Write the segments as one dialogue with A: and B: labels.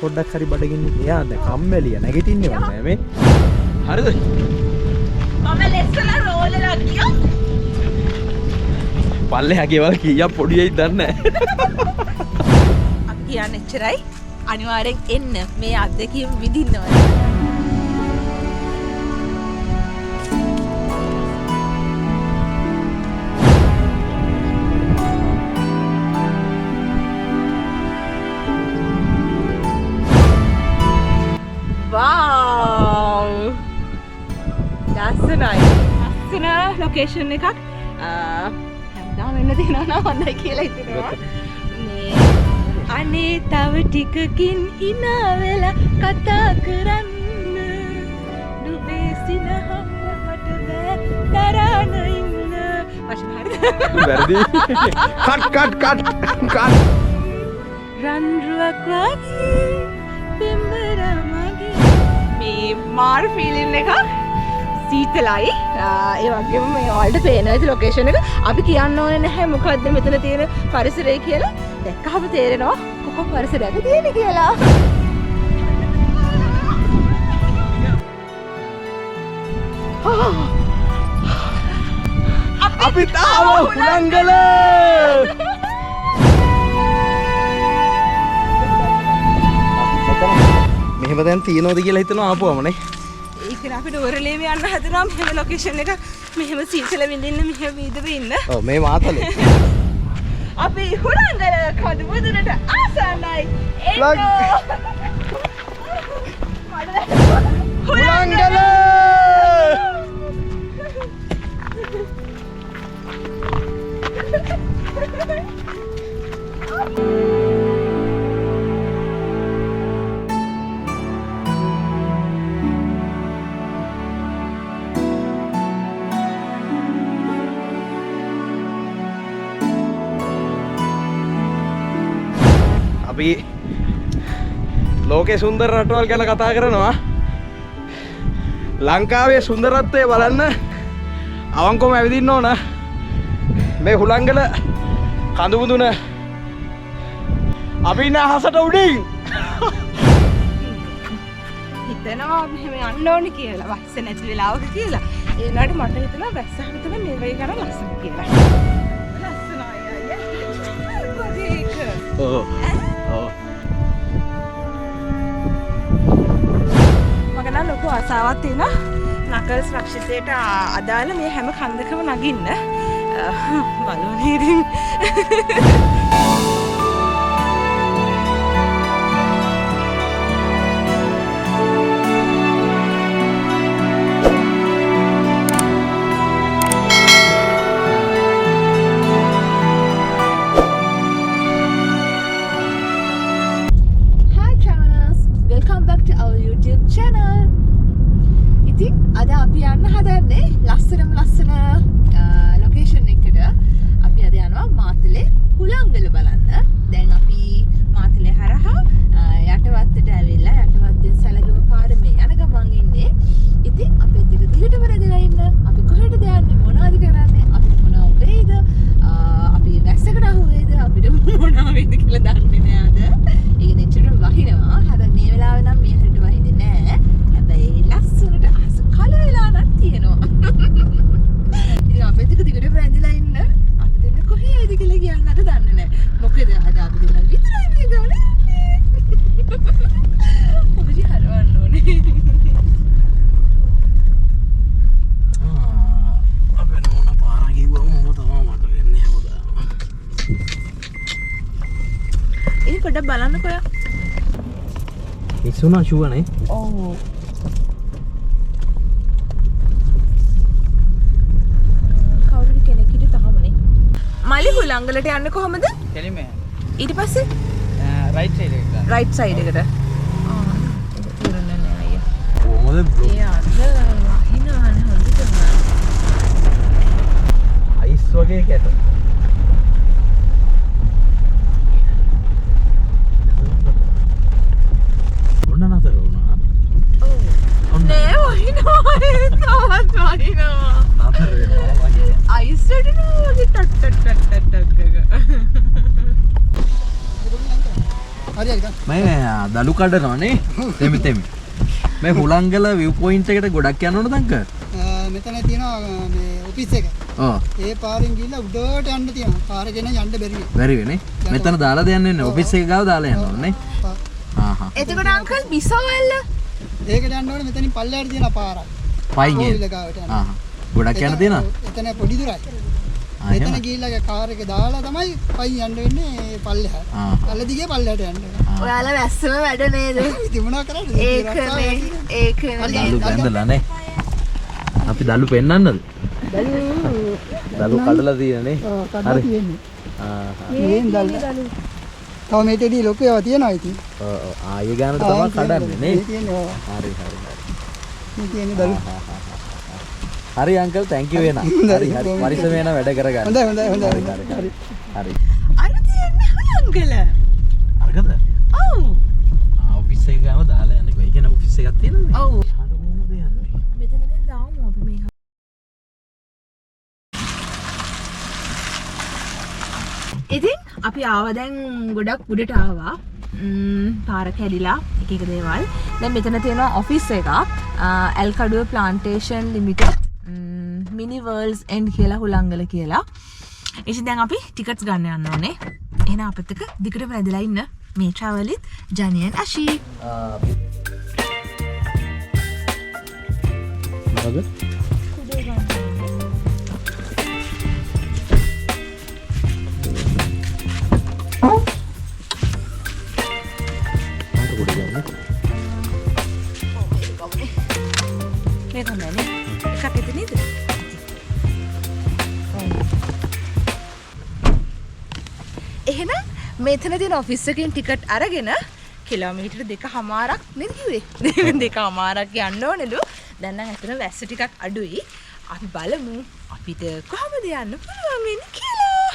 A: පොඩ්ඩක් හරි බඩගින්න එයා දැන් කම්මැලිය නැගිටින්නේ වන්නේ මේ හරිද
B: මම ලෙස්සලා රෝල් එකක් ගියොත්
A: පල්ලෙහා ගෙවල් කීයක් පොඩියයිද දන්නේ
B: අපි කියන්නේ එච්චරයි අනිවාර්යෙන් එන්න මේ අත්දැකීම් විඳින්න ඕනේ ලස්සන ලොකේෂන් එකක් හැමදාම එන්න තියෙනවා හොඳයි කියලා හිතෙනවා මේ අනේ තව ටිකකින් hina වෙලා කතා කරන්න දුබේ සිනහව මට දරාන ඉන්න වචන හරිද
A: වැරදි කට්
B: රන්රුවක් වගේ පෙම්බර මගේ මේ මාර් ෆීලින් එකක් සීතලයි ඒ වගේම මේ ඔයාලට පේන ඇති ලොකේෂන් එක අපි කියන්න ඕනේ නැහැ මොකද්ද මෙතන තියෙන පරිසරය කියලා දැක්කහම තේරෙනවා කොහොම පරිසරයක තියෙන්නේ කියලා
A: අපි තාම හුලංගල මෙහෙම දැන් තියනවද කියලා හිතනවා ආපුවමනේ
B: ඒක අපිට ඔරලේම යන්න හදනවා මෙහෙම ලොකේෂන් එක මෙහෙම සීතල විඳින්න මෙහෙම ඉඳව ඉන්න
A: ඔව් මේ මාතලේ
B: අපි හුලංගල කඳු මුදුනට ආසන්නයි
A: හුලංගල අපි ලෝකේ සුන්දර රටවල් ගැන කතා කරනවා ලංකාවේ සුන්දරත්වය බලන්න අවංකවම ඇවිදින්න ඕන මේ හුලංගල කඳු මුදුන අපි ඉන්න අහසට උඩින්
B: හිතනවා මෙහෙම යන්න ඕනේ කියලා වැස්ස නැති වෙලාවක කියලා ඒ වුණාට මට හිතෙනවා වැස්ස හිතන මේ වගේ කරා ලස්සන කියලා ලස්සනයි අයියා කොදේක
A: ඔව්
B: මගන ලොකු ආසාවක් තියෙනවා නකල්ස් රක්ෂිතයට අදාළ මේ හැම කන්දකම නගින්න බලන්න ඉතින් ලොකේෂන් එකට අපි අද යනවා මාතලේ හුලංගල බලන්න. දැන් අපි මාතලේ හරහා යටවත්තට ඇවිල්ලා යටවත්තෙන් සැලගම පාරේ යන ගමන් ඉන්නේ. ඉතින් අපිත් එක දිගටම රැඳලා ඉන්න. අපි කොහෙටද යන්නේ? මොනවද කරන්නේ? අපි මොනවා වෙයිද? අපි වැස්සකට අහු වෙයිද? අපිට මොනවා වෙයිද කියලා දන්නේ නෑ අද. ඒක නෙච්චර වහිනවා. හැබැයි මේ වෙලාවේ නම් මේ හැරට වහින්නේ නෑ. හැබැයි ලස්සනට අහස කල වෙලා නම් තියෙනවා. ඉතින් අපිත් එක දිගටම රැඳලා ඉන්න. අපි දෙන්න කොහේද කියලා කියන්න අද දන්නේ නෑ. මොකද අද අපි දෙන්න විතරයි මේ ගානේ. ඔබේ හරවන්න ඕනේ.
A: අපේ නෝන පාර කිව්වම මොන තමයි මට වෙන්නේ හැමදාම.
B: ඉතින් පොඩ්ඩක් බලන්නකෝ.
A: ඉස්සුනා ෂුවනේ.
B: ඔව්. කවුරුද කෙනෙක් හිටිය තාමනේ. මලි හුලංගලට යන්නේ කොහමද?
C: කෙලින්ම
B: ඊට පස්සේ
C: රයිට් සයිඩ් එකට.
B: රයිට් සයිඩ් එකට. ඒක තේරෙන්නේ නැහැ අයියා.
A: කොහමද
B: ඒ අද වහිනවනේ හොඳටම.
A: අයිස් වගේ කැට. ඔන්න නතර වුණා.
B: ඔව්. නෑ වහිනවා. තවත් වහිනවා.
A: නතර වෙනවා වගේ. දලු කඩනවානේ. තෙමි. මේ හුලංගල view point එකට ගොඩක් යන්න ඕනද අංකල්?
D: මෙතන තියෙනවා මේ ඔෆිස් එක.
A: ඔව්.
D: ඒ පාරෙන් ගිහිල්ලා උඩට යන්න තියෙනවා. පාර ගෙන යන්න බැරි
A: බැරි වෙන්නේ. මෙතන දාලා දෙන්න වෙන්නේ ඔෆිස් එක ගාව දාලා යන්න ඕනේ.
B: එතකොට අංකල් බිසෝවැල්ල
D: ඒකට යන්න ඕනේ මෙතනින් පල්ලෙහාට තියෙන පාරක්.
A: පයින්
D: ඕවිල ගාවට යන්න.
A: ගොඩක් යන්න තියෙනවා.
D: එතන පොඩි දුරයි. එතන ගිහිල්ලා කාර් එක දාලා තමයි පයින් යන්න වෙන්නේ පල්ලෙහාට. පල්ල දිගේ පල්ලෙහාට යන්න වෙනවා.
B: ඔයාලා වැස්සම වැඩ නේද?
D: ඉතින් මොනවා කරන්නේ?
B: ඒකනේ.
A: දලු බැඳලා නේ. අපි දලු පෙන්නන්නද? දලු කඩලා තියෙනනේ.
D: හරි. මේෙන් දල්ලා. තව මේටදී ලොකු ඒවා තියෙනවා ඉතින්.
A: ඔව් ආයෙ ගානට තමයි කඩන්නේ නේ. හරි.
D: මේ තියෙන්නේ දලු.
A: හරි අංකල් thank you වෙනා. හරි. පරිස්සම වෙන වැඩ කරගන්න.
D: හොඳයි.
A: හරි.
B: අර තියන්නේ හුලංගල.
A: අරගද?
B: ඔව්.
A: ඔෆිස් එක ගාව දාලා යන්නේ. ඒ කියන්නේ ඔෆිස් එකක් තියෙනවනේ.
B: ඔව්.
A: මොනවද යන්නේ?
B: මෙතන දැන් දාමු අපි මේ. ඉතින් අපි ආව දැන් ගොඩක් උඩට ආවා. පාර කැඩිලා එක දේවල්. දැන් මෙතන තියෙනවා ඔෆිස් එකක්. ඇල්කඩුව ප්ලාන්ටේෂන් ලිමිටඩ් මිනි වර්ල්ඩ්ස් එන්ඩ් කියලා හුලංගල කියලා. ඉතින් දැන් අපි ටිකට්ස් ගන්න යන්න ඕනේ. එහෙනම් අපිත් එක්ක දිගටම රැඳලා ඉන්න. මේ ට්‍රැවල් විත් ජනියන් අෂී.
A: මොකද?
B: මේ තමයි එකක් එතන නේද? එහෙනම් මෙතන තියෙන ඔෆිස් එකෙන් ටිකට් අරගෙන කිලෝමීටර 2.5ක් නේද කිව්වේ? 2.5ක් යන්න ඕනෙලු. දැන් නම් ඇත්තට වැස්ස ටිකක් අඩුයි. අපි බලමු අපිට කොහොමද යන්න පුළුවන් වෙන්නේ කියලා.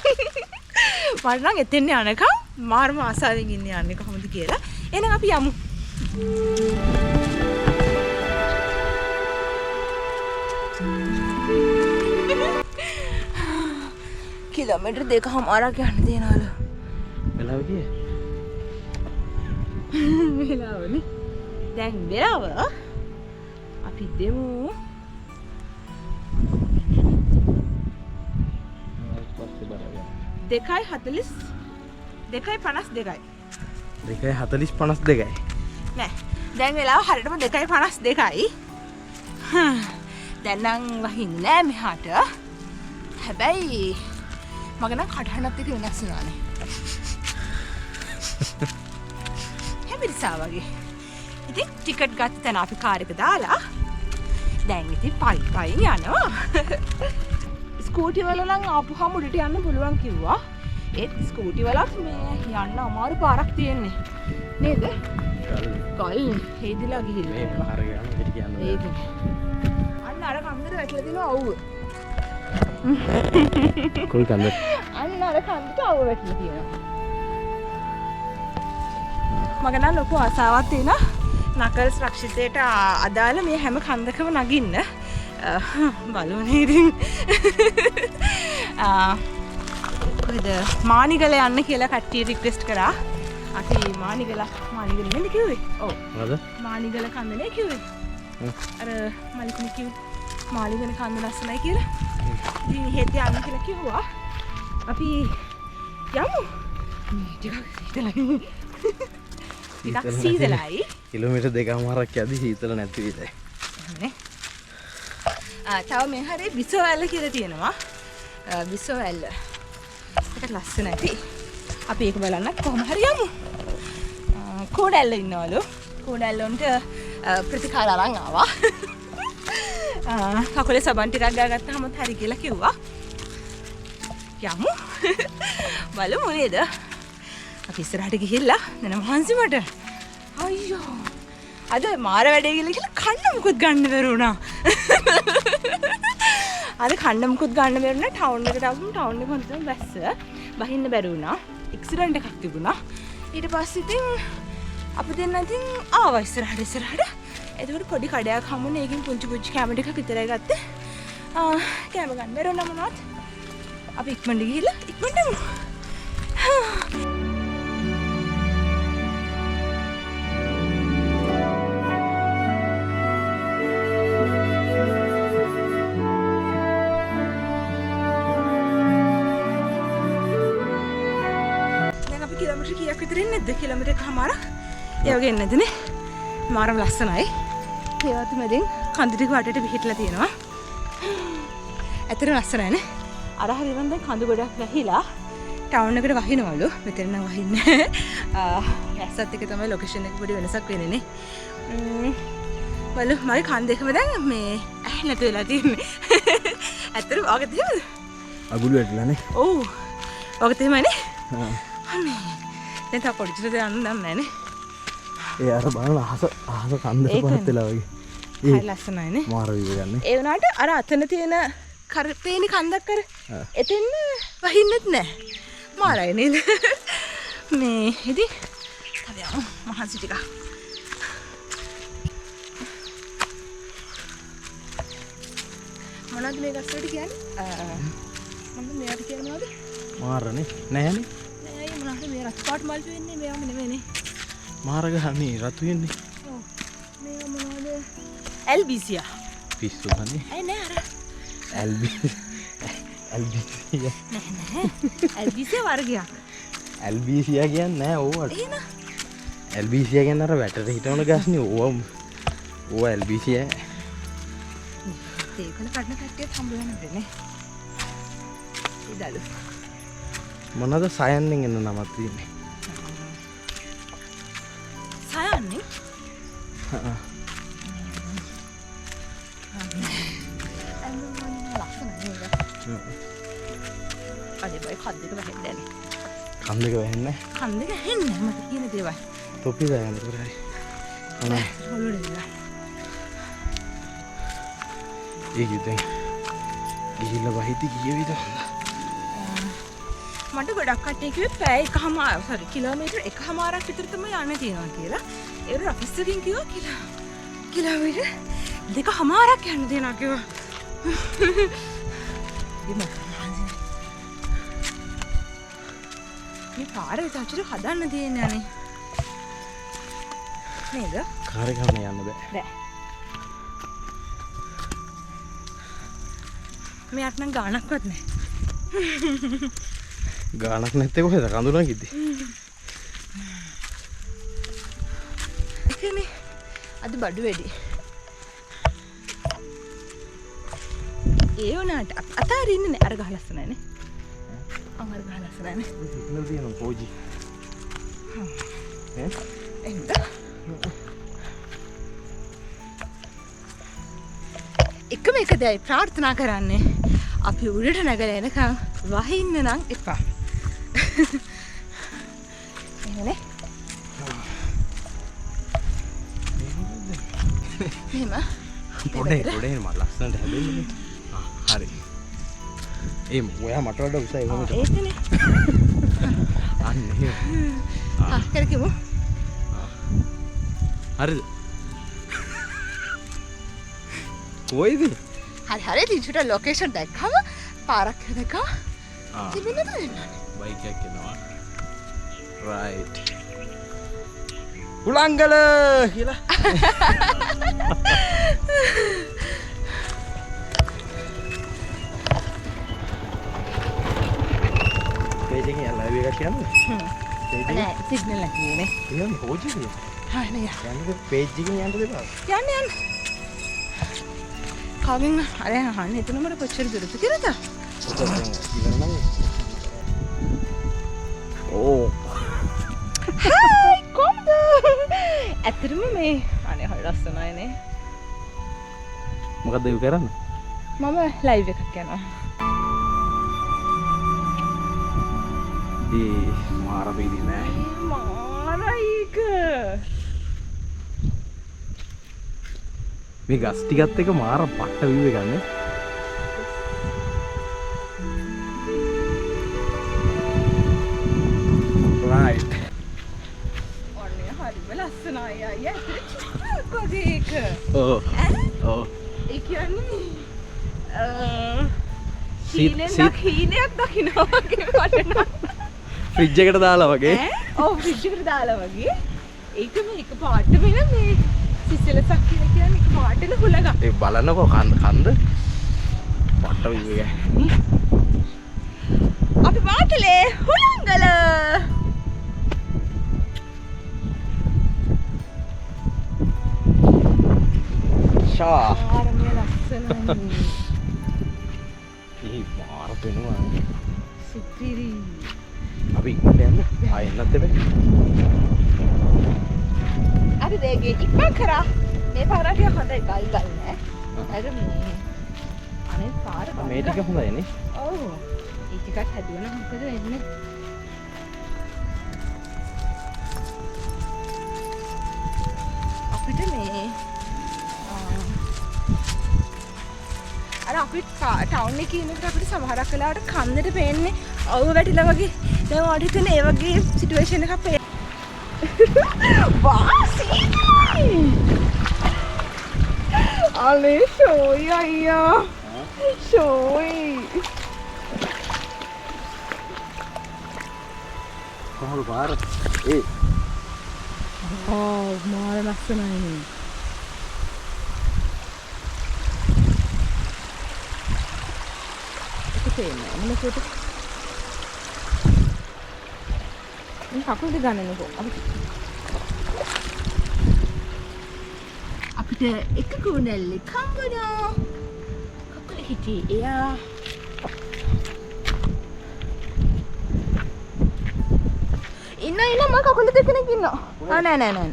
B: මට නම් එතෙන් යනකම් මාර්ම ආසාවෙන් ඉන්නේ යන්නේ කොහොමද කියලා. එහෙනම් අපි යමු. කිලෝමීටර 2.5ක් යන්න තියනවලු.
A: වෙලාව කියේ?
B: වෙලාවනේ. දැන් වෙලාව අපි දෙමු. 2:52. නෑ. දැන් වෙලාව හරියටම 2:52යි. දැන් නම් වහින්නේ නෑ මෙහාට. හැබැයි මගේ නම් කටහඬත් එක වෙනස් වුණානේ. හැබිරිසා වගේ. ඉතින් ටිකට් ගත්ත තැන අපි කාර් එක දාලා දැන් ඉතින් පයින් යනවා. ස්කූටි වල නම් ආපුහම උඩට යන්න පුළුවන් කිව්වා. ඒත් ස්කූටි වලත් මේ යන්න අමාරු පාරක් තියෙන්නේ. නේද? කල් හේදිලා ගිහින්
A: මේ පාර යන විදිහ කියන්නේ.
B: ඒකනේ. අන්න අර කන්දර වැටලා දිනවා අවුව.
A: කොයි කන්ද?
B: අන්න අර කන්දට අවුව වැටලා තියෙනවා. මගේ නම් ලොකු ආසාවක් තියෙනවා නකල්ස් රක්ෂිතයට අදාළ මේ හැම කන්දකම නගින්න. බලුනේ ඉතින්. කොහෙද මානිගල යන්න කියලා කට්ටිය රික්වෙස්ට් කරා. අපි මානිගල නේද කිව්වේ? ඔව්.
A: මොකද?
B: මානිගල කන්දනේ කිව්වේ. අර මල්කුණි කිව් මානිගල කන්ද ලස්සනයි කියලා. ඉතින් හෙට යන්න කියලා කිව්වා. අපි යමු. ටිකක් සීතලයි.
A: කිලෝමීටර් 2.5ක් යද්දි සීතල නැති විදිහයි.
B: නේ. තව මේ හරිය බිසෝවැල්ල කියලා තියෙනවා. බිසෝවැල්ල. ඒක ලස්සනයි ඇති. අපි ඒක බලන්න කොහොම හරි යමු. කෝඩැල්ල ඉන්නවලු. කෝඩැල්ල උන්ට ප්‍රතිකාර අරන් ආවා. කකුලේ සබන් ටිකක් ගාගත්තාම හරි කියලා කිව්වා. යමු. බලමු නේද? අපි ඉස්සරහට ගිහිල්ලා නන මහන්සි මට. අයියෝ. අද මාර වැඩේ කියලා කන්න මුකුත් ගන්න බැරුණා. අද කන්න මුකුත් ගන්න බැරුණා ටවුන් එකට ආවම ටවුන් එක හොඳටම වැස්ස. බහින්න බැරි වුණා. එක්සිඩන්ට් එකක් තිබුණා. ඊට පස්සේ ඉතින් අපි දෙන්න ඉතින් ආවා ඉස්සරහට. එතකොට පොඩි කඩයක් හමුනේ. ඒකෙන් පුංචි කැම ටිකක් විතරයි ගත්තේ. කැම ගන්න බැරුණා මොනවත්. අපි ඉක්මනට ගිහිල්ලා ඉක්මනට විතර ඉන්නේ 2 කිලෝමීටර් එකමාරක්. ඒ වගේ එන්නේ නැදනේ. මාරම ලස්සනයි. ඒ වගේ මැදින් කඳු ටික වටේට පිහිටලා තියෙනවා. ඇත්තටම ලස්සනයි නේ. අර හරියනම් දැන් කඳු ගොඩක් වැහිලා ටවුන් එකට වහිනවලු. මෙතන නම් වහින්නේ නැහැ. ඇස්සත් එක තමයි ලොකේෂන් එක පොඩි වෙනසක් වෙන්නේ නේ. බලු මගේ කන් දෙකම දැන් මේ නැතු වෙලා තියෙන්නේ. ඇත්තටම ඔයගොල්ලෝ එහෙමද?
A: අගුළු වැටලානේ.
B: ඔව්. ඔයගොල්ලෝ එහෙමනේ? අනේ. දැන් තා පොඩි චිත යන්න දන්නේ නැහැ නේ.
A: ඒ අර බලන අහස කන්දට පහත් වෙලා වගේ.
B: හරි ලස්සනයි නේ.
A: මාර වීව ගන්න.
B: ඒ වුණාට අර අතන තියෙන කරපේනි කන්දක් කර එතෙන් වහින්නෙත් නැහැ. මාරයි නේද? මේ ඉතින් අපි යමු මහන්සි ටික. මොනවද මේ ගස් වලට කියන්නේ? මොනවද මේවට කියනවද?
A: මාරනේ. නැහැනේ.
B: නෑ මොනවද මේ රත් පාට මල් වෙන්නේ මේවම නෙමෙයිනේ.
A: මාර ගහන්නේ රතු වෙන්නේ.
B: ඔව්. මේව මොනවද? ඇල්බීසියා.
A: පිස්සු ගන්නේ.
B: අය නෑ අර.
A: ඇල්බීසියා.
B: නෑ. ඇල්බීසියා වර්ගයක්.
A: ඇල්බීසියා කියන්නේ නෑ ඕවට.
B: එහෙනම්
A: ඇල්බීසියා කියන්නේ අර වැටට හිටවන ගස්නේ ඕව ඇල්බීසියා.
B: ඒකන කඩන කට්ටියත් හම්බ වෙනවද නේ? ඉදලු.
A: මොනවාද සයන්නෙන් එන නමක් තියෙන්නේ?
B: සයන්නේ?
A: හා.
B: අනේ බයි කන් දෙක වැහෙන්නේ නැහැ.
A: කන් දෙක වැහෙන්නේ?
B: කන් දෙක හෙන්නේ මට කියන දේවල්.
A: තොපි දාන්න පුරයි. අනේ
B: හොලුනේ.
A: ඒකෙන් ගිහිල්ලා වහිති ගියවිද?
B: මට ගොඩක් කට්ටිය කිව්වේ පැය එකමාර කිලෝමීටර් එකමාරක් විතර තමයි යන්න තියෙනවා කියලා. ඒක රෆිස් එකකින් කිව්වා කිලෝමීටර් දෙකමාරක් යන්න දෙනවා කිව්වා. මේ පාර විතරට හදන්න තියෙන්නේ අනේ. නේද?
A: කාර් එක ගන්න යන්න බෑ.
B: බෑ. මෙයාට නම් ගාණක්වත් නැහැ.
A: ගාණක් නැත්තේ කොහෙද කඳුනා කිද්දි?
B: ඒකනේ අද බඩු වැඩි. ඒ වුණාට අතාරින්නේ නැහැ. අර ගහ ලස්සනයි නේ. අර ගහ ලස්සනයි නේ.
A: සිග්නල් තියෙනවා පෝජි.
B: එන්න. එකම එක දෙයයි ප්‍රාර්ථනා කරන්නේ අපි උඩට නැගලා එනකම් වහින්න නම් එපා. එහෙමනේ. එහෙම.
A: පොඩේ මට ලස්සනට හැදෙන්නේ. හරි. ඔයා මට වඩා උසයි වුණා.
B: ඒකනේ.
A: අන්න එහෙම.
B: කරකිමු.
A: හරිද? කොයිද?
B: හරි දිචුට ලොකේෂන් දැක්කම පාරක් දැක්කම තිබුණද වෙන්නේ.
A: බයික් එකක් යනවා. රයිට්. උලංගල කියලා. පේජ් එකේ ලයිව් එකක් යන්නේ.
B: නෑ සිග්නල් එක නේ.
A: එහෙනම් පෝජි කියන්නේ.
B: හා නේ.
A: යන්නේ පේජ් එකෙන් යන්න දෙපා.
B: යන්න. කවින් අර අහන්නේ එතන මට කොච්චර දුරද කියලාද?
A: ඕ.
B: හායි කොම්ද? ඇත්තටම මේ අනේ හරි ලස්සනයි නේ.
A: මොකද්ද ඒක කරන්නේ?
B: මම ලයිව් එකක් යනවා.
A: මාර වේදී නෑ.
B: මාරයික.
A: මේ ගස් ටිකත් එක මාර පට්ට වීව එකක් නේ. රයිට්.
B: ඔන්නේ හරිම ලස්සනයි අයියා. ඇත්තට කොහේ ඒක?
A: ඔව්. ඔව්.
B: ඒ කියන්නේ හීනයක් දකින්නවා වගේ මට නම්.
A: ෆ්‍රිජ් එකට දාලා වගේ.
B: ඔව් ෆ්‍රිජ් එකට දාලා වගේ. ඒක මේක පාට වෙන මේ සිසිලසක් කියලා කියන්නේ එක පාටෙන හුලගක්.
A: ඒ බලන්නකෝ කන්ද පට්ට වීව එක.
B: අපි පාටලේ හුලංගල.
A: ආශා.
B: ආරමේ ලස්සනයි.
A: ඒ මාර පෙනුවා.
B: සුපිරි.
A: අපි ඉක්මනට යන්න. ආයෙ එන්නත් එපේ.
B: අපි දෙගේ ඉක්මන් කරා. මේ පාරට හොඳයි ගල් නෑ. අර මේ අනේ පාර
A: මේ ටික හොඳයි නේ.
B: ඔව්. ඒ ටිකක් හැදුවනම් මොකද වෙන්නේ? අපිට මේ අර අපි ටවුන් එකේ ඉන්නකොට අපිට සමහරක් වෙලාවට කන්නට පේන්නේ අවුව වැටිලා වගේ. දැන් ඔයාලට හිතෙන ඒ වගේ සිටුේෂන් එකක් පේ. වාසී! අනේ ෂෝයි අයියා. ෂෝයි.
A: කොහොමද පාර? ඒ
B: මාර ලස්සනයි. ඒක තේන්නේ මොනකොට? මේ කකුල් දෙක ගන්නනකො. අපිට එක කුණල්ලෙක් හම්බුණා. කකුල හිටියේ එයා. ඉන්න මම කකුල දෙකෙනෙක් ඉන්නවා. නෑ.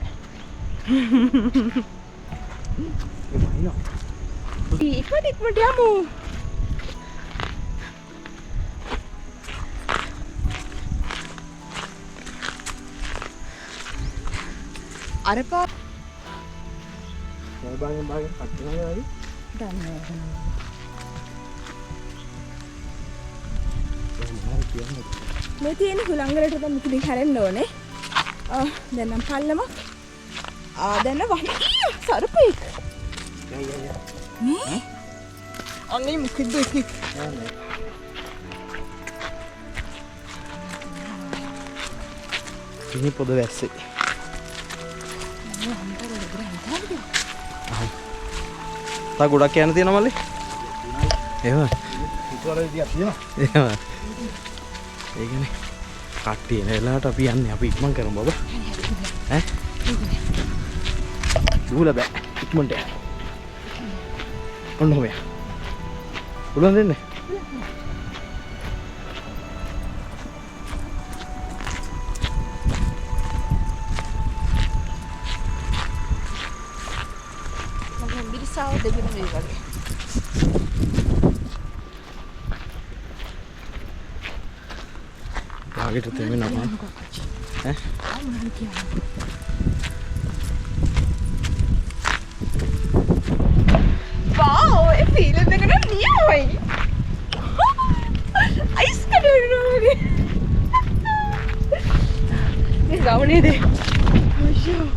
B: ඉක්මනට යමු. අර පාර
A: බාගෙන් පට්ටිනවා වගේ.
B: දන්නේ මේ තියෙන හුලංගලට දැන් මුකුලින් හැරෙන්න ඕනේ. දැන් නම් පල්ලම. දැන් වහන සර්පෙක්. මේ අනේ මුකුද්ද එකක්.
A: ඉනි පොද වැස්සේ. තා ගොඩක් යන්න තියෙනවා මල්ලි. එහෙම.
C: ඉතවල විදියක් තියෙනවා.
A: එහෙම. ඒ කියන්නේ කට්ටිය එන වෙලාවට අපි යන්නේ. අපි ඉක්මන් කරමු බබා. ඈ? දුවලා බෑ. ඉක්මනට යන්න. ඔන්න ඔහොම යන්න. උලන් දෙන්නේ.
B: මම මිරිසාව දෙගෙන මේ වගේ.
A: ආගෙට තෙමෙන්න අපා. ඈ?
B: Wow, ඒ ෆීලින් එක නම් නියමයි. අයිස් කඩේනවා වගේ. මේ ගවුනේද? අයියෝ.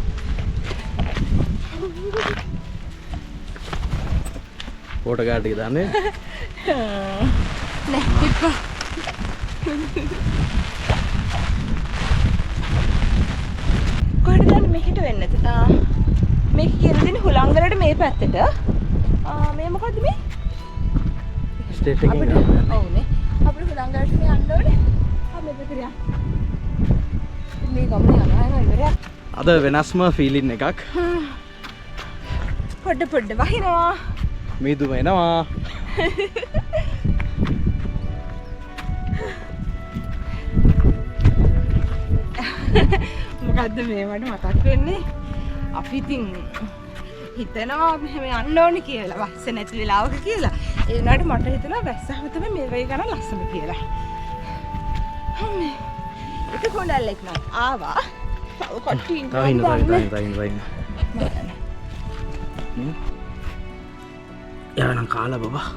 A: ෆෝටෝ කාඩ් එක දාන්නේ.
B: නෑ එපා. කොහෙද යන්නේ මෙහෙට වෙන්නද? මේක කියන දේ හුලංගලට මේ පැත්තට. මේ මොකද්ද මේ?
A: ස්ටේට් එකෙන්
B: අපිට
A: ගන්න.
B: ඔව්නේ. අපිට හුලංගලට යන්න ඕනේ. මේ පැත්තට යන්න. මේ ගමනේ යනවා ඉවරයක්.
A: අද වෙනස්ම ෆීලින් එකක්.
B: පොඩ වහිනවා.
A: මීදුම එනවා.
B: මොකද්ද මේ මට මතක් වෙන්නේ? අපි ඉතින් හිතනවා අපි හැම යන්න ඕනේ කියලා. වැස්ස නැති වෙලාවක කියලා. ඒ වුණාට මට හිතුණා වැස්සම තමයි මේ වගේ ගන්න ලස්සන කියලා. හම්නේ. ඒක කොණ්ඩල්ලෙක් නම් ආවා. තව කට්ටිය ඉන්නවා.
A: තව යවනම් කාලා බබා.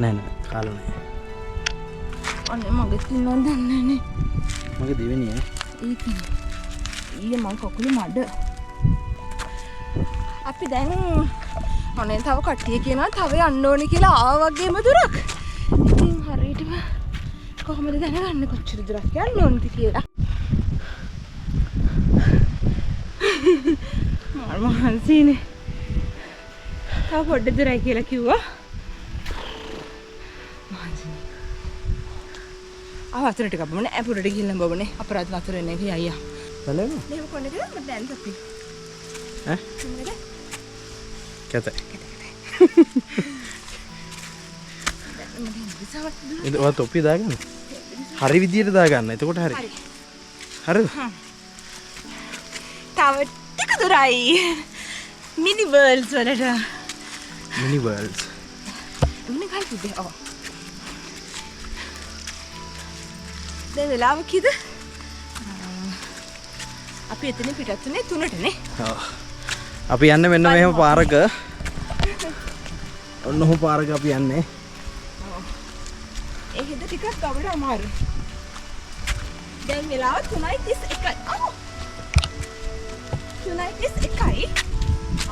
A: නෑ කාලා නෑ.
B: අනේ මගේ තින්නොත් දන්නේ නේ.
A: මගේ දෙවෙනි ඈ.
B: ඒක ඊයේ මං කකුල මඩ. අපි දැන් අනේ තව කට්ටිය කියනවා තව යන්න ඕනේ කියලා ආවා වගේම දුරක්. ඉතින් හරියටම කොහොමද දැනගන්නේ කොච්චර දුරක් යන්න ඕනද කියලා. මහන්සිනේ. තව පොඩ්ඩ දුරයි කියලා කිව්වා. මහන්සිනේ. වතුර ටිකක් බොන්නේ අපුරට ගිහින් බොන්නේ අපරාධ වතුර එන්නේ කී අයියා
A: බලන්න
B: මේක කොන්නේද මට දැන් තප්පි
A: ඈ
B: මොකද
C: කැතයි. ඒක ඔය තොප්පිය දාගන්න. හරි විදියට දාගන්න. එතකොට හරි. හරිද?
B: තව ටික දුරයි. මිනි වර්ල්ඩ්ස් වලට.
C: මිනි වර්ල්ඩ්ස්.
B: මොන කල්පද? ඔව්. දැන් වෙලාව කීයද? අපි එතන පිටත් උනේ 3ටනේ.
C: ඔව්. අපි යන්නේ මෙන්න මෙහෙම පාරක. ඔන්න ඔහොම පාරක අපි යන්නේ.
B: ඒ හින්දා ටිකක් අපිට අමාරුයි. දැන් වෙලාව 3:31යි. අහ්. 3:31යි.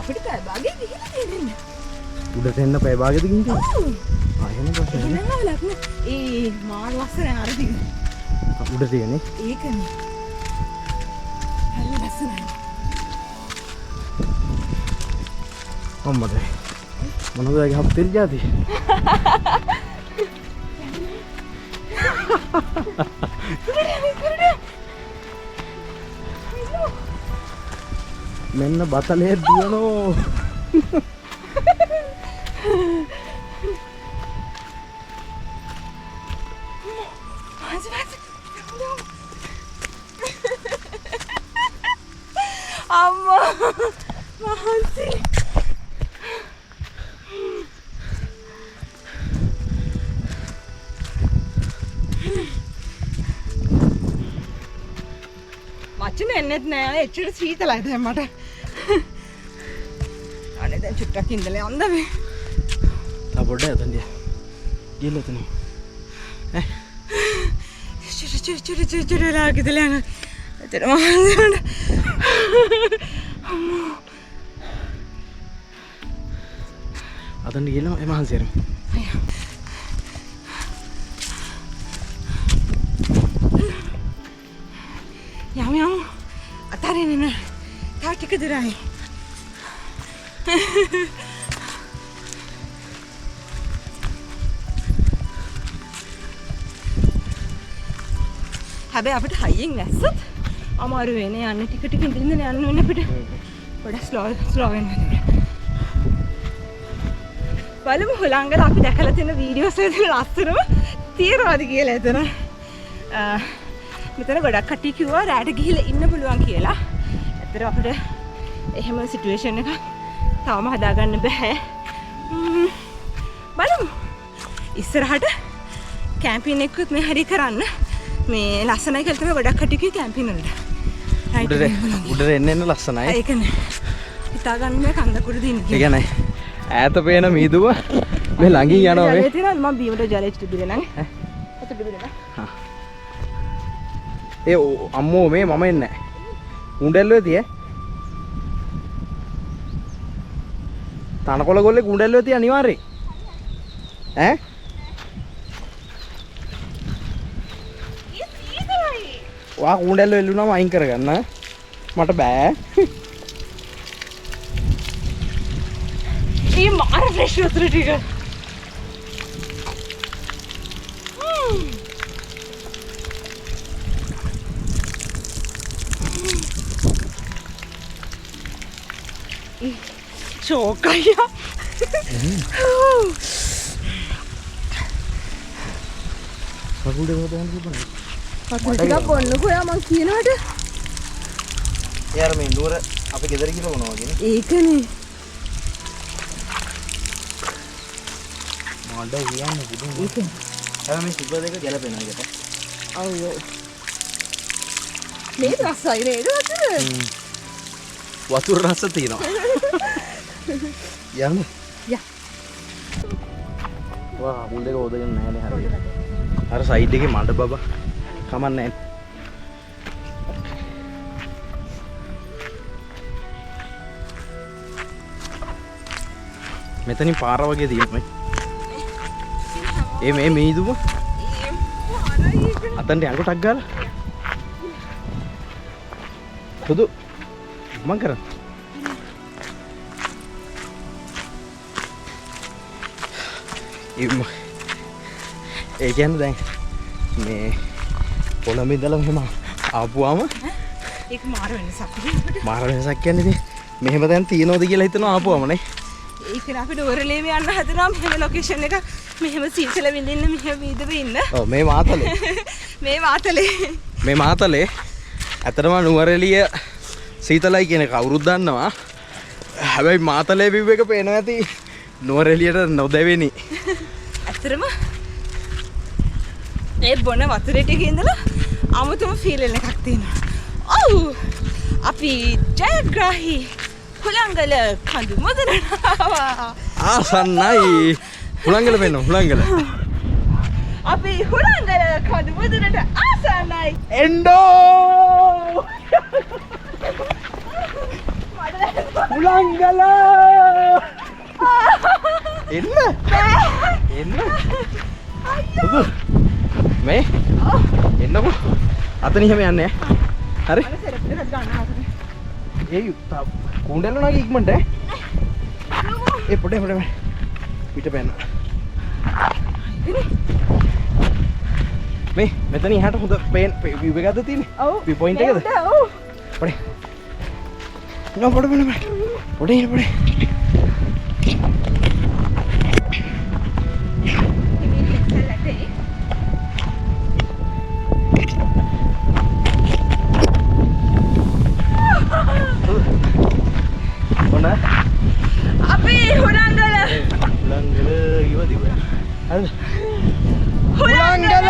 B: අපිට පැය භාගෙ ගිහිල්ලා තියෙන්නේ.
C: උඩට එන්න පැය භාගෙදකින් තියෙනවා.
B: ඔව්.
C: එහෙම ප්‍රශ්නයක් නෑ.
B: එහෙනම් අවලක් නෑ. ඒ මාන වස්සනේ අර දිග.
C: උඩ තියෙන්නේ.
B: ඒකනේ. හරි ලස්සනයි.
C: අම්මට. මොනවද ඒ හප්තෙල් જાති? මෙන්න බතලේ දිනනෝ.
B: අම්මා මහන්සි. වචන එන්නෙත් නෑ එච්චර සීතලයි දැන් මට. අනේ දැන් චුට්ටක් ඉඳලා යන්න මේ.
C: තා පොඩ්ඩක් එතන ගිහලා එතන.
B: චුට්ටක් ලාගිදලා යන. එතන මහන්සි වුණා.
C: අතන ගිහලා එම මහන්සි ආරම.
B: යම් අතරින් නෑ. තා ටික දුරයි. හැබැයි අපිට හයියෙන් නැස්සත් අමාරු වෙන්නේ යන්න ටික ටික ඉඳින්න යන්න වෙන අපිට. පොඩ්ඩක් ස්ලෝ වෙනවා. බලමු හොලංගල අපි දැකලා තියෙන වීඩියෝස් වල ලස්සනම තියනවාද කියලා එතන. මෙතන ගොඩක් කට්ටිය කිව්වා රැට ගිහිල්ලා ඉන්න පුළුවන් කියලා. ඇත්තට අපිට එහෙම සිටුේෂන් එකක් තාම හදාගන්න බෑ. බලමු. ඉස්සරහට කැම්පින් එකකුත් මේ හරි කරන්න. මේ ලස්සනයි කියලා තමයි ගොඩක් කට්ටිය කිව්වේ කැම්පින් වලට.
C: උඩට එන්න ලස්සනයි.
B: ඒකනේ. හිතා ගන්න මේ කන්දකුඩ දින්නේ.
C: ඒ කියන්නේ ඈත පේන මීදුව මේ ළඟින් යනවා මේ.
B: ජලය තියෙනවද මම බීමට ජලය තිබිලා නැහැ. අත තිබිලා නැහැ.
C: හා. ඒ අම්මෝ මේ මම එන්නේ නැහැ. උණ්ඩැල්ලුවේ තියේ. තනකොළ ගොල්ලේ උණ්ඩැල්ලුවේ තිය අනිවාර්යෙන්. ඈ? වා උණ්ඩැල්ලුව එල්ලුනම අයින් කරගන්න. මට බෑ.
B: ये मार फ्रेश वस्त्र ठीक है शौक आया
C: පකුඩේ හොදන්න තිබුණා.
B: පතුල් ටික පොන්නකෝ යා මං කියනවාට
C: යාර මේ නුවර අපි ගෙදර ගිහලා මොනවා වගේනේ.
B: ඒකනේ
C: මඩ උයන්නේ පුදුම.
B: ඒකනේ
C: හැබැයි මේ සුපර් දෙක ගැලපෙනවා ඒකට.
B: ඔව් ඔව් මේ රසයි නේද වතුර
C: වතුර රස තියෙනවා. යන්න.
B: යා
C: වා මුල් දෙක හොදගෙන නැහැ නේ හරියට. අර සයිඩ් එකේ මඩ බබා කමන්නේ නැහැ. මෙතනින් පාර වගේ තියෙනවා. මේ මීදුව අතන්ට යනකොටක් ගාලා පොදු මං කරා ඒ කියන්නේ දැන් මේ කොළඹ ඉඳලා මෙහෙම ආපුවාම
B: ඒක මාර වෙනසක්
C: මාර වෙනසක් කියන්නේ ඉතින් මෙහෙම දැන් තියනවද කියලා හිතනවා ආපුවාම නේ
B: ඒක අපිට ඔරලේම යන්න හදනවා මෙහෙම ලොකේෂන් එක මෙහෙම සීතල විඳින්න මෙහෙම වීදව ඉන්න.
C: ඔව් මේ මාතලේ.
B: මේ වාතලේ.
C: මේ මාතලේ ඇත්තටම නුවරඑළිය සීතලයි කියන කවුරුත් දන්නවා. හැබැයි මාතලේ විව් එක පේනවා ඇති නුවරඑළියට නොදැවෙනි.
B: ඇත්තටම ඒ බොන වතුරේ ටිකේ ඉඳලා අමුතුම ෆීල් එකක් තියෙනවා. ඔව් අපි ජයග්‍රාහී හුළංගල කඳු මුදුනට ආවා.
C: ආසන්නයි. හුළංගල වෙන්න හුළංගල.
B: අපි හුළංගල කඳු මුදුනට ආසන්නයි.
C: එන්ඩෝ හුළංගල එන්න එන්න මේ එන්නකො අතන එහෙම යන්නේ හරි ඒ කුණ්ඩල නග ඉක්මනට ඒ පොඩේ පිට පැන්න මේ මෙතන ඉහට හොඳ පේන් විව් එකක්ද තියෙන්නේ
B: ඔව්
C: වි පොයින්ට් එකද
B: ඔව්
C: පොඩේ නෝ පොඩේ පොඩේ
B: අපි හුළංගල
C: ඉවදිව හරිද හුළංගල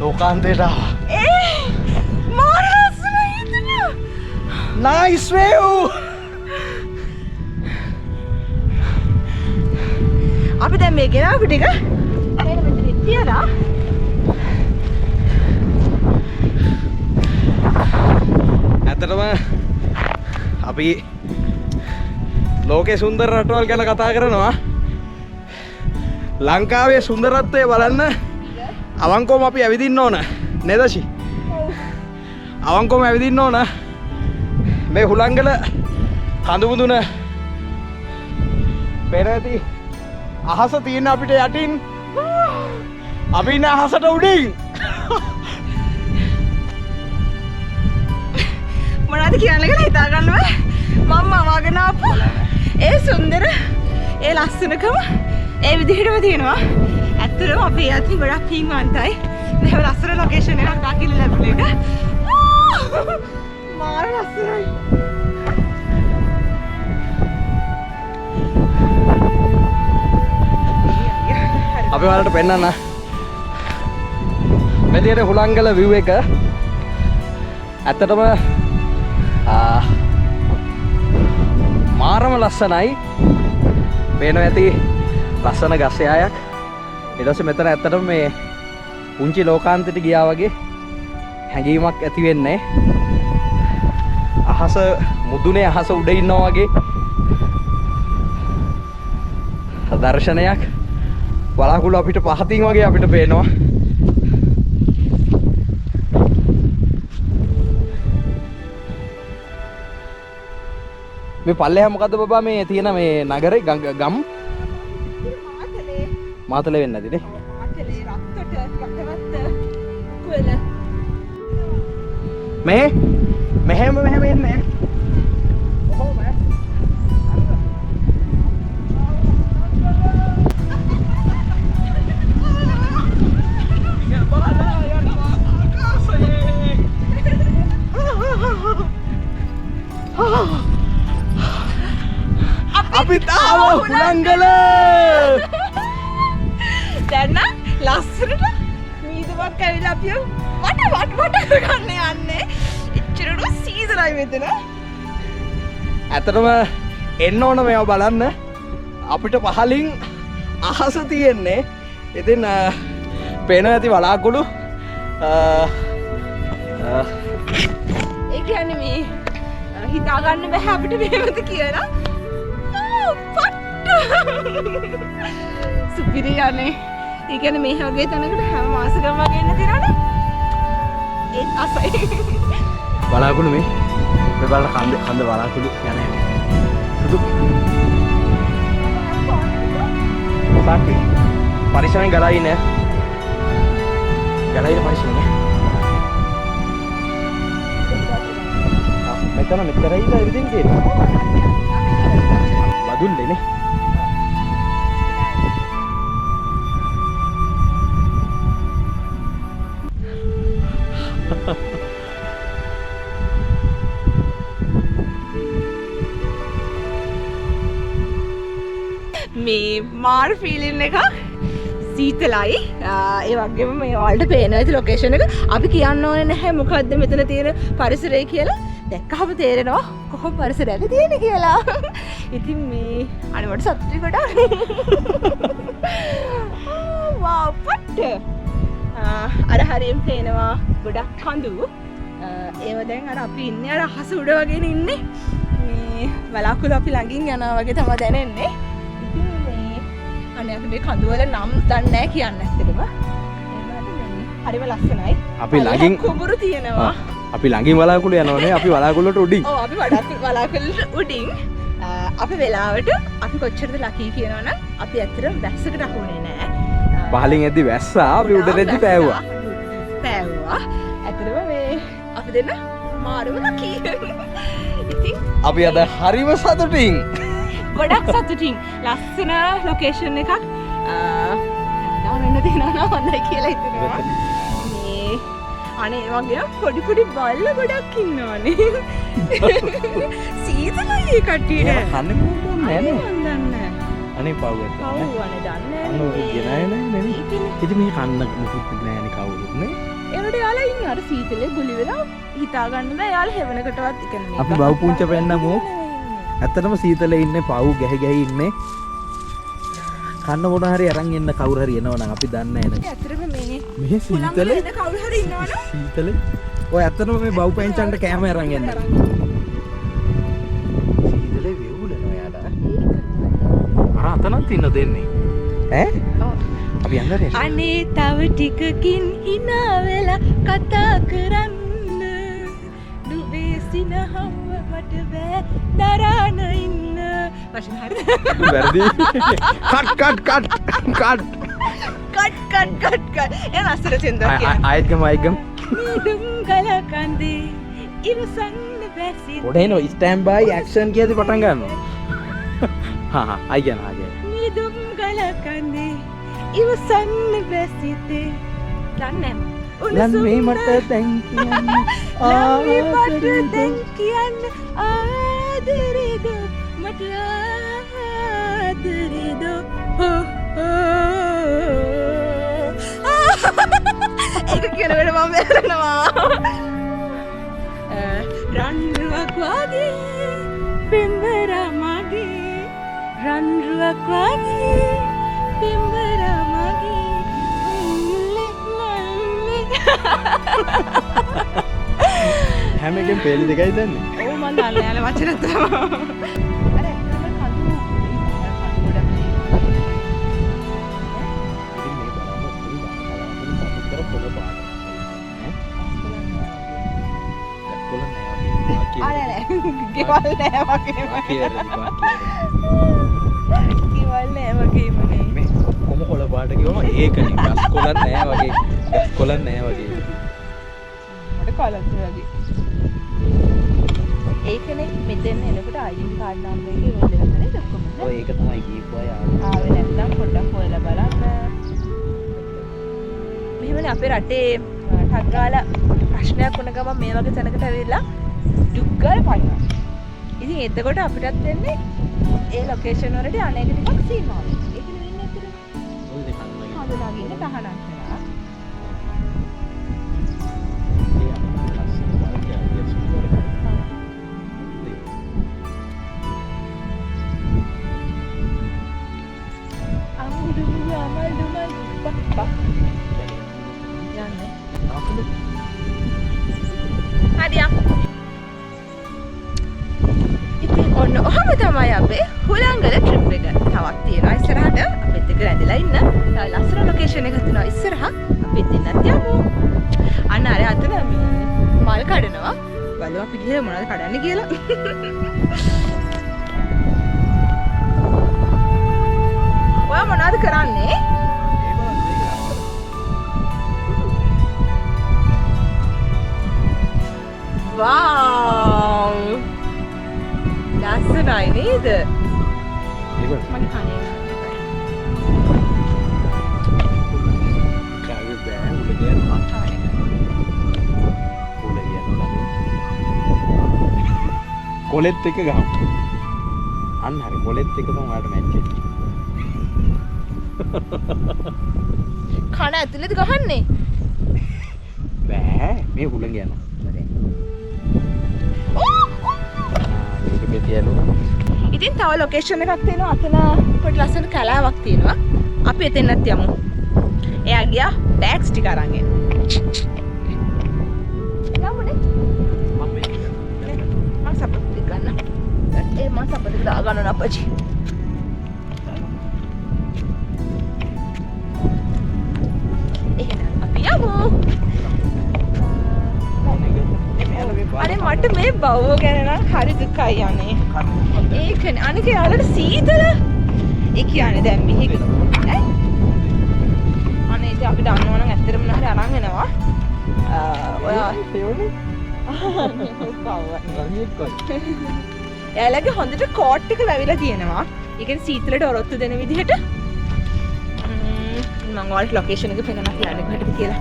C: ලෝකාන්තයට
B: මාර ලස්සනයි හිතන.
C: නයිස් වේව්
B: අපි දැන් මේ ගෙනාවු ටික මෙන්න මෙතන තියලා
C: ඇත්තටම අපි ලෝකේ සුන්දර රටවල් ගැන කතා කරනවා. ලංකාවේ සුන්දරත්වය බලන්න අවංකවම අපි ඇවිදින්න ඕන නේද ෂි? අවංකවම ඇවිදින්න ඕන. මේ හුළංගල කඳු මුදුන පේන ඇති අහස තියෙන අපිට යටින් අපි ඉන්න අහසට උඩින්
B: මොනවද කියන්න කියලා හිතා ගන්න බෑ. මම අවාගෙන ආපු ඒ සුන්දර ඒ ලස්සනකම ඒ විදිහටම තියෙනවා. ඇත්තටම අපේ යතින් ගොඩක් පින්වන්තයි. මෙහෙම ලස්සන ලොකේෂන් එකක් දකින්න ලැබුණ එක. මාර ලස්සනයි.
C: අපි ඔයාලට පෙන්නන්න මෙතන හුළංගල view එක ඇත්තටම මාරම ලස්සනයි. පේනවා ඇති ලස්සන ගස් යායක්. ඊට පස්සේ මෙතන ඇත්තටම මේ පුංචි ලෝකාන්තයට ගියා වගේ හැඟීමක් ඇති වෙන්නේ. අහස මුදුනේ අහස උඩ ඉන්නවා වගේ දර්ශනයක්. බලාකුළු අපිට පහතින් වගේ අපිට පේනවා. මේ පල්ලෙහා මොකද්ද බබා මේ තියෙන මේ නගරේ ගම් මාතලේ වෙන්නේ නැතිනේ.
B: අතලේ රත්තට රටවත්ත කුවල
C: මේ මෙහෙම එන්නේ. ඔහොම අපි තාම හුළංගල
B: දැන් ලස්සනට මීදුමක් ඇවිල්ලා අපිව වට කරගන්න යන්නේ. එච්චරට සීසරයි මෙතන.
C: ඇත්තටම එන්න ඕන මේවා බලන්න. අපිට පහලින් අහස තියෙන්නේ. ඉතින් පේන ඇති වලාකුළු
B: ඒ කියන්නේ මේ හිතා ගන්න බෑ අපිට මෙහෙමද කියලා. පට්ට සුපිරි යන්නේ. ඒ කියන්නේ මේ වගේ තැනකට හැම මාසෙකම වගේ එන්න තියනවනේ. ඒත් අසයි.
C: බලාකුළු මේ බලන්න කන්ද බලාකුළු යන හැටි. සුදු සාකි පරිස්සමෙන් ගලා ඉන්න. ගලා ඉන්න පරිස්සමෙන්. මෙතන මෙතරයිද everything තියෙන්නේ. බදුල්ලේ නේ.
B: මේ මාර් ෆීලින් එකක් සීතලයි ඒ වගේම මේ වලට පේනවා ඇති ලොකේෂන් එක අපි කියන්න ඕනේ නැහැ මොකද්ද මෙතන තියෙන පරිසරය කියලා දැක්කහම තේරෙනවා කොහොම පරිසරයක තියෙන්නේ කියලා ඉතින් මේ අනේ මට සතුටුයි ගොඩක් වාව් පට්ට අර හරියම පේනවා ගොඩක් කඳු ඒව දැන් අර අපි ඉන්නේ අර අහස උඩ වගේ ඉන්නේ මේ බලාකුළු අපි ළඟින් යනවා වගේ තමයි දැනෙන්නේ අනේ අපි මේ කඳු වල නම් දන්නේ නැහැ කියන්න ඇත්තටම. හරිම ලස්සනයි.
C: අපි ළඟින්
B: කුඹුරු තියෙනවා.
C: අපි ළඟින් බලාකුළු යනවනේ. අපි බලාකුළුට උඩින්.
B: ඔව් අපි බලාකුළුට උඩින්. අපි වෙලාවට අපි කොච්චරද ලකී කියනවනම් අපි ඇත්තටම වැස්සකට අහුනේ නැහැ.
C: පහලින් එද්දි වැස්සා අපි උඩට එද්දි පෑවුවා.
B: පෑවුවා. ඇත්තටම මේ අපි දෙන්න මාරුම ලකී. ඉතින්
C: අපි අද හරිම සතුටින්
B: ගොඩක් සතුටින් ලස්සන ලොකේෂන් එකක් වෙන්න තියෙනවා හොඳයි කියලා හිතෙනවා මේ අනේ වගේ පොඩි පොඩි බල්ල ගොඩක් ඉන්නවනේ සීතලයි ඒ කට්ටියට
C: කන්නේ මොකද නෑනේ
B: මන් දන්නේ
C: අනේ පව්වට
B: පව්වනේ දන්නේ
C: නෑ ඉතින් මේ කන්න මොකුත් නෑනේ කවුරුත් නේ
B: ඒකට යාලා ඉන්නේ අර සීතලේ ගුලි වෙලා හිතා ගන්න බෑ යාලා හැවෙනකටවත් ඉන්නේ
C: අපි බව් පුංච පෙන්නමු ඇත්තටම සීතලේ ඉන්නේ පව් ගැහි ඉන්නේ කන්න මොන හරි අරන් එන්න කවුරු හරි එනවනම් අපි දන්නේ නැහැ නේද
B: ඇත්තටම
C: මේ සීතලේ
B: ඉන්න කවුරු හරි ඉන්නවනම්
C: සීතලේ ඔය ඇත්තටම මේ බව් පෙන්චන්ට කැම අරන් එන්න සීතලේ වෙවුලනවා යාලා අර අතනම් තින්න දෙන්නේ ඈ අපි යන්නේ
B: අනේ තව ටිකකින් hina වෙලා කතා කරන්න දුවේ සිනහව මට බෑ දරාන ඉන්න වශයෙන් හරිද
C: වැරදි කට්
B: එන අස්සර චෙන්දා කියන
C: ආයෙත් ගම
B: නිදුම් ගල කන්දේ ඉවසන්න බැසි
C: ඔඩේනෝ ස්ටෑන්ඩ් බයි ඇක්ෂන් කියද්දි පටන් ගන්නවා හා ආයෙත්
B: නිදුම් ගල කන්දේ ඉවසන්න බැසිතේ දන්නේ
C: ලම්මේ මට දැන් කියන්න
B: ලම්මේ මට දැන් කියන්න ආදරේද මට ආදරේද ඒක කියනකොට මම වැරෙනවා රන්රුවක් වගේ පෙම්බරා මගේ රන්රුවක් වගේ පෙම්බරා මගේ
C: හැම එකෙන් පේලි දෙකයි දන්නේ.
B: ඔව් මම දන්නේ යාළ වචන තමයි. අර ඇත්තම කඳු ගොඩක් අර නෑ. ගෙවල් නෑ වගේම. ගෙවල් නෑ වගේම නේ.
C: මේ කොම කොළ පාට කිව්වම ඒකනේ. ගස් කොළක් නෑ වගේ. ගස් කොළක් නෑ වගේ.
B: මට කලන්ත වගේ. ඒකනේ මෙතෙන් එනකොට ID කාඩ් නම්බර් එකේ වෙන්න නේද ඔක්කොම.
C: ඔය ඒක තමයි කියපුවා යාළුවා.
B: ආවේ නැත්නම් පොඩ්ඩක් හොයලා බලන්න. මෙහෙමනේ අපේ රටේ ටක් ගාලා ප්‍රශ්නයක් වුණ ගමන් මේ වගේ තැනකට ඇවිල්ලා ඩුක් ගාලා පනිනවා. ඉතින් එතකොට අපිටත් වෙන්නේ ඒ ලොකේෂන් වලට අනේක ටිකක් සීමා වෙනවා. ඒක නෙවෙන්නේ ඇත්තට.
C: ඔය දෙක
B: හදලාගෙන තහනම් කරලා. හරියක්. ඉතින් ඔන්න ඔන්න ඔහම තමයි අපේ හුලංගල ට්‍රිප් එක. තවත් තියෙනවා ඉස්සරහට අපිත් එක්ක රැඳිලා ඉන්න. තව ලස්සන ලොකේෂන් එකක් තියෙනවා ඉස්සරහ. අපිත් එන්නත් යමු. අන්න අර අතන මල් කඩනවා. බලමු අපි ගිහලා මොනවද කඩන්නේ කියලා. ඔයා මොනවද කරන්නේ? Wow! ලස්සනයි නේද? මගේ කනේ
C: කොලෙත් එක ගහමු. අන්න හරි කොලෙත් එක තමයි ඔයාලට මැච් එක.
B: කන ඇතුලේද ගහන්නේ?
C: බෑ මේ හුලඟ යනවා. මේක පිටියලු.
B: ඉතින් තව ලොකේෂන් එකක් තියෙනවා අතන පොඩි ලස්සන කලාවක් තියෙනවා. අපි එතනත් යමු. එයා ගියා බෑග්ස් ටික අරන් එන්න. යමුනේ. මම සප්පත් ටික ගන්න. මම සප්පත් ටික දා ගන්න අප්පච්චි. එහෙනම් අපි යමු. අනේ මට මේ බව්ව ගැන නම් හරි දුකයි යන්නේ. ඒකනේ අනික යාළුවට සීතල. ඒ කියන්නේ දැන් මෙහි ඈ අනේ ඉතින් අපි දන්නවනම් ඇත්තටම නහරි අරන් එනවා. ඔයා එයාලගේ හොඳට කෝට් එක වැවිලා තියෙනවා. ඒ කියන්නේ සීතලට ඔරොත්තු දෙන විදිහට. මම ඔයාලට ලොකේෂන් එක පෙන්නන්න කියන්නේ කොහෙටද කියලා.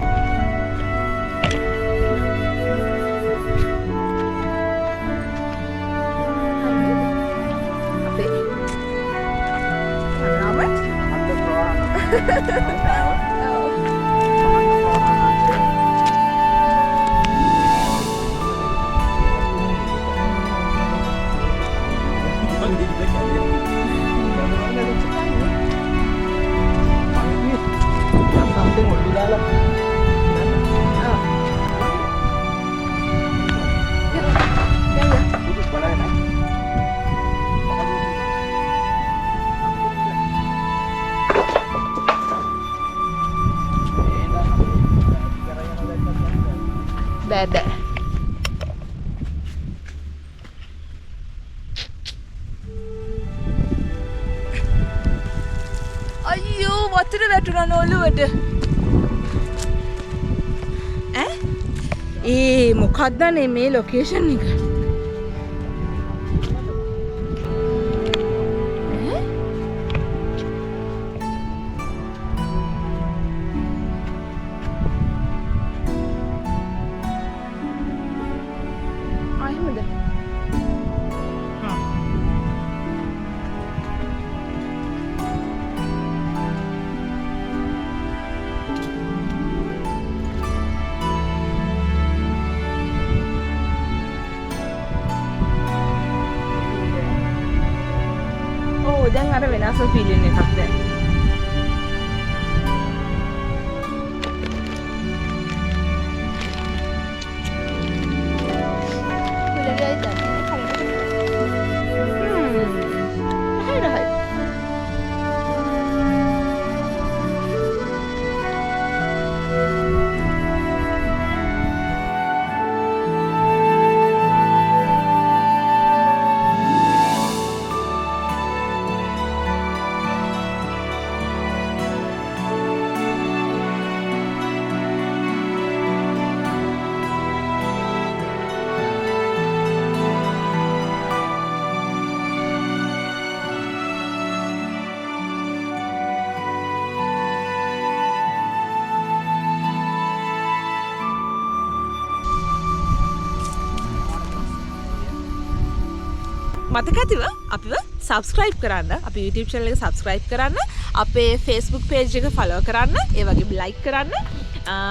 B: බෑ. අයියෝ වතුර වැටුණා ඔළුවට. මොකක්ද මේ ලොකේෂන් එක? දැන් අර වෙනස් ෆීලින් එකක් දැන්. මතක ඇතිව අපිව සබස්ක්‍රයිබ් කරන්න, අපේ YouTube channel එක සබස්ක්‍රයිබ් කරන්න, අපේ Facebook page එක follow කරන්න, ඒ වගේම like කරන්න,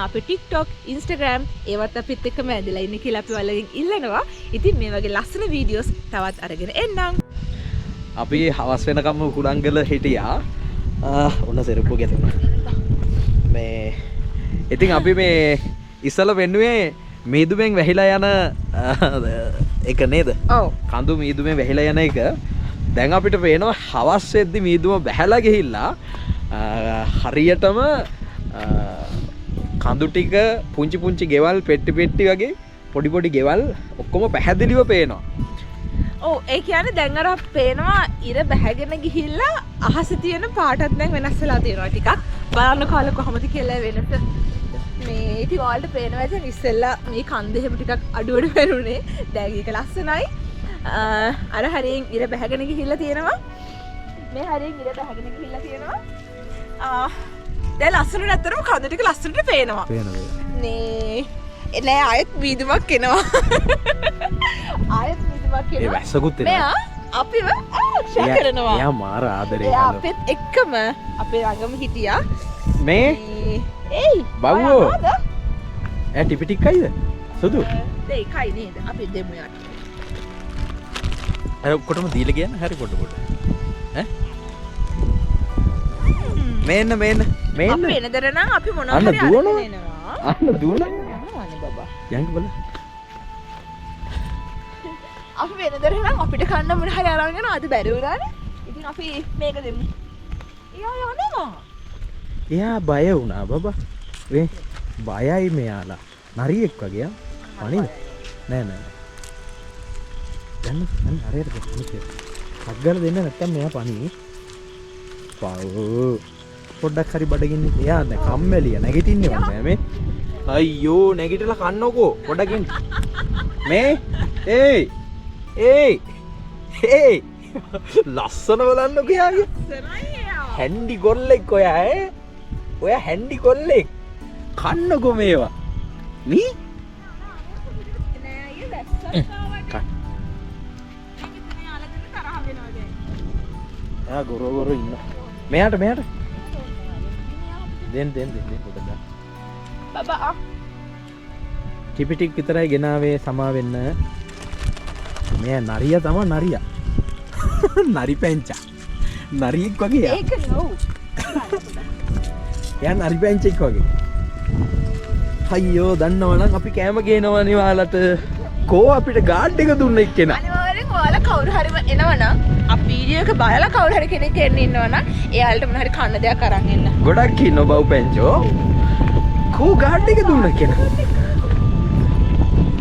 B: අපේ TikTok, Instagram ඒවත් අපිත් එක්කම ඇදලා ඉන්න කියලා අපි ඔයාලගෙන් ඉල්ලනවා. ඉතින් මේ වගේ ලස්සන වීඩියෝස් තවත් අරගෙන එන්නම්.
C: අපි හවස් වෙනකම්ම කුඩංගල හිටියා. ඔන්න සෙරප්පුව ගැතුණා. මේ ඉතින් අපි මේ ඉස්සල වෙන්නුවේ මේදුමෙන් වැහිලා යන එක නේද?
B: ඔව්.
C: කඳු මීදුමේ වැහිලා යන එක. දැන් අපිට පේනවා හවස් වෙද්දි මීදුම බැහැලා ගිහිල්ලා හරියටම කඳු ටික පුංචි පුංචි ගෙවල් පෙට්ටි පෙට්ටි වගේ පොඩි පොඩි ගෙවල් ඔක්කොම පැහැදිලිව පේනවා.
B: ඔව් ඒ කියන්නේ දැන් අර පේනවා ඉර බැහැගෙන ගිහිල්ලා අහසේ තියෙන පාටත් දැන් වෙනස් වෙලා තියෙනවා ටිකක්. බලන්න කාලේ කොහොමද කියලා වෙනස. මේ ඉතින් ඔයාලට පේනවා දැන් ඉස්සෙල්ලා මේ කන්ද එහෙම ටිකක් අඩුවට වැරුනේ. දැන් ඒක ලස්සනයි. අර හරියෙන් ඉර බැහැගෙන ගිහිල්ලා තියෙනවා. මේ හරියෙන් ඉර බැහැගෙන ගිහිල්ලා තියෙනවා. දැන් ලස්සනට ඇත්තටම කඳ ටික ලස්සනට පේනවා. නේ එනේ ආයෙත් වීදුමක් එනවා. ආයෙත් වීදුමක් එනවා.
C: ඒ වැස්සකුත් එනවා.
B: මෙයා අපිව ආරක්ෂා කරනවා.
C: එයා මාර ආදරේ
B: එයා
C: කරනවා.
B: අපෙත් එක්කම අපේ ළඟම හිටියා.
C: මේ
B: ඒයි
C: බව්වෝ. එයා ටිපි ටිකයිද? සුදු.
B: දෙකයි නේද? අපි දෙමු යට.
C: අර ඔක්කොටම දීලා ගියන්න හරි පොඩ පොඩ. ඈ? මේන්න
B: අපි වෙනදර නම් අපි මොනවා
C: අන්න
B: හරි
C: දුවනවා.
B: අරගෙන එනවා.
C: අන්න දුවනවා.
B: යනවානේ බබා.
C: යන්න බලන්න.
B: අපි වෙනදර නම් අපිට කන්න මොන හරි අරන් යනවා. අද බැරි වුණානේ. ඉතින් අපි මේක දෙමු. එයා යනවා.
C: එයා බය වුණා බබා. වේ බයයි මෙයාලා. නරියෙක් වගේ ආ. අනිද? නෑ. දැන් හරියට දෙන්න. අග්ගල දෙන්න නැත්තම් මෙයා පණි. පව්. පොඩ්ඩක් හරි බඩගින්න. එයා දැන් කම්මැලිය නැගිටින්නේ වන්නේ මේ. අයියෝ නැගිටලා කන්නකෝ. පොඩ්ඩක් ඉන්න. මේ ඒයි ලස්සන බලන්නකෝ යාගේ. හැන්ඩි කොල්ලෙක් ඔයා ඈ. ඔයා හැන්ඩි කොල්ලෙක්. කන්නකෝ මේවා. නී? ආ ගොරෝ ඉන්න. මෙයාට දෙන්න පොඩ්ඩක්.
B: බබා
C: ටිපි ටික විතරයි ගෙනාවේ සමා වෙන්න. මෙයා නරියා තමයි නරියා. නරි පැංචා. නරියෙක් වගේ යා.
B: ඒක නෝ.
C: එයා නරි පැංචෙක් වගේ. අයියෝ දන්නවනම් අපි කෑම ගේනවනේ ඔයාලට. කෝ අපිට ගාඩ් එක දුන්න එක්කෙනා.
B: අනිවාර්යෙන් ඔයාලා කවුරු හරිම එනවනම් අපි වීඩියෝ එක බලලා කවුරු හරි කෙනෙක් එන්න ඉන්නවනම් එයාලට මොන හරි කන්න දෙයක් අරන් එන්න.
C: ගොඩක් ඉන්නව බව් පැංචෝ. කෝ ගාඩ් එක දුන්න එක්කෙනා.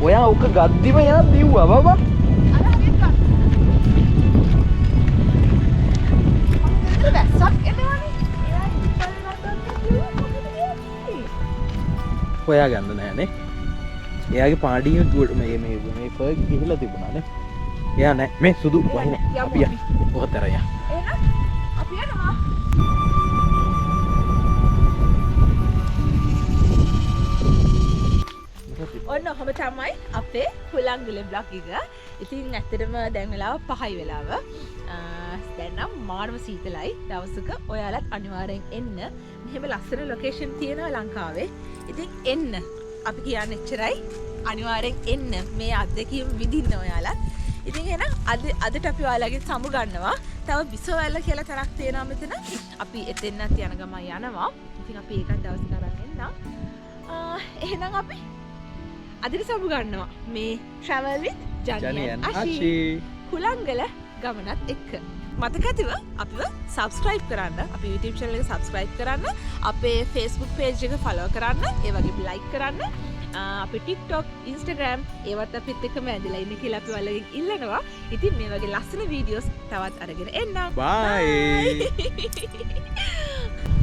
C: ඔයා උක ගද්දිම යා දිව්වා බබා.
B: අර හරියට කන්න. වැස්සක් එනවනේ. එයා ඉස්සල්ලා නැත්තම්
C: හොයා ගන්න නෑනේ. එයාගේ පාඩිය මේ ෆර් ගිහිල්ලා තිබුණානේ. එයා නෑ මේ සුදු වහින. අපි ඔහතර යා.
B: එහෙනම් අපි යනවා. ඔන්න ඔහම තමයි අපේ හුලංගුල බ්ලොග් එක. ඉතින් ඇත්තටම දැන් වෙලාව 5යි වෙලාව. දැන් නම් මානව සීතලයි. දවසක ඔයාලත් අනිවාර්යෙන් එන්න. මෙහෙම ලස්සන ලොකේෂන් තියෙනවා ලංකාවේ. ඉතින් එන්න. අපි කියන්නේ එච්චරයි. අනිවාර්යෙන් එන්න. මේ අත්දැකීම් විඳින්න ඔයාලත්. ඉතින් එහෙනම් අදට අපි ඔයාලගෙන් සමු ගන්නවා. තව බිසෝවැල්ල කියලා තරක් තියෙනවා මෙතන. අපි එතෙන්නත් යන ගමන් යනවා. ඉතින් අපි ඒකත් දවසක අරන් එන්නම්. එහෙනම් අපි අදට සමු ගන්නවා මේ travel with ජනියන් අශී හුලංගල ගමනත් එක්ක. මතක ඇතිව අපිව subscribe කරන්න. අපේ YouTube channel එක subscribe කරන්න. අපේ Facebook page එක follow කරන්න. ඒ වගේම like කරන්න. අපේ TikTok, Instagram ඒවත් අපිත් එක්කම ඇදලා ඉන්න කියලා අපි ඔයාලගෙන් ඉල්ලනවා. ඉතින් මේ වගේ ලස්සන videos තවත් අරගෙන එන්නම්.
C: බයි.